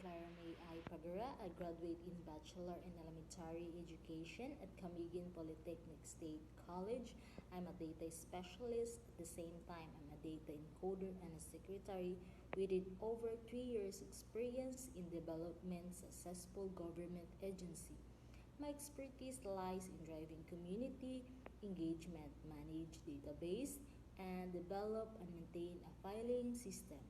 Clara May I. Pagara, a graduate in Bachelor in Elementary Education at Camiguin Polytechnic State College. I'm a data specialist. At the same time, I'm a data encoder and a secretary with over 3 years experience in development successful government agency. My expertise lies in driving community engagement, manage database, and develop and maintain a filing system.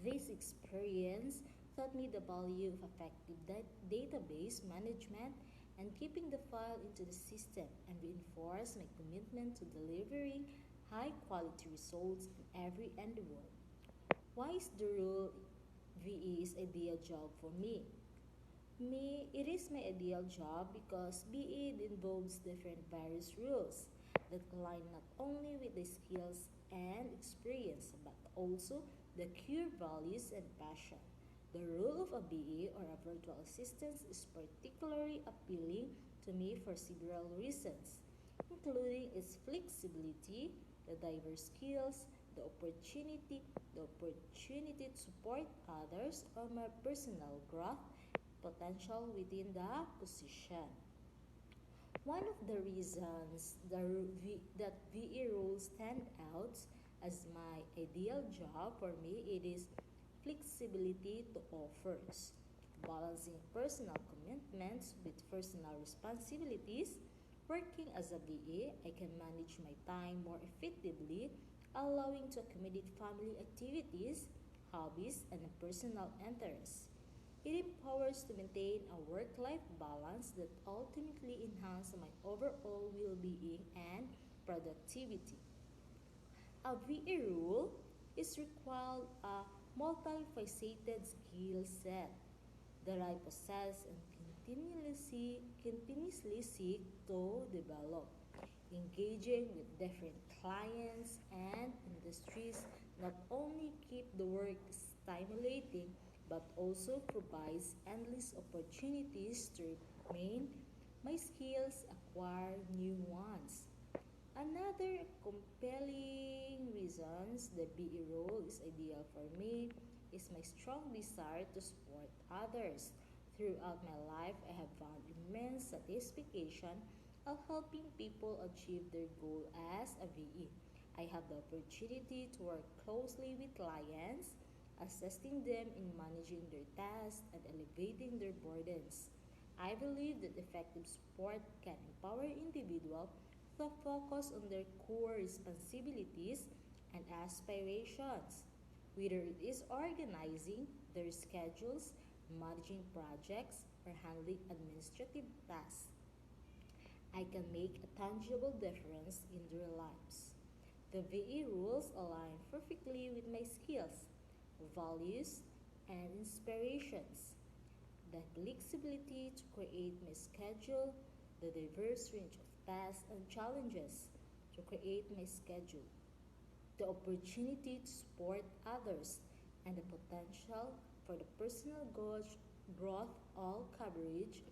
This experience taught me the value of effective database management and keeping the file into the system and reinforced my commitment to delivering high quality results in every endeavor. Why is the role VE is ideal job for me? It is my ideal job because BE involves different various rules that align not only with the skills and experience but also the core values and passion. The role of a BE or a virtual assistant is particularly appealing to me for several reasons, including its flexibility, the diverse skills, the opportunity to support others, or my personal growth potential within the position. One of the reasons that VE roles stand out as my ideal job for me it is flexibility to offers. Balancing personal commitments with personal responsibilities, working as a VE, I can manage my time more effectively, allowing to accommodate family activities, hobbies, and personal interests. It empowers to maintain a work-life balance that ultimately enhances my overall well-being and productivity. A VA role is required a multifaceted skill set that I possess and continuously seek to develop. Engaging with different clients and industries not only keep the work stimulating but also provides endless opportunities to remain my skills, acquire new ones. Another compelling reasons the BE role is ideal for me is my strong desire to support others. Throughout my life, I have found immense satisfaction of helping people achieve their goal as a VE. I have the opportunity to work closely with clients, assisting them in managing their tasks and elevating their burdens. I believe that effective support can empower individuals to focus on their core responsibilities and aspirations, whether it is organizing their schedules, managing projects, or handling administrative tasks. I can make a tangible difference in their lives. The VE rules align perfectly with my skills, values, and inspirations. The flexibility to create my schedule, the diverse range of tasks and challenges to create my schedule, the opportunity to support others, and the potential for the personal growth all coverage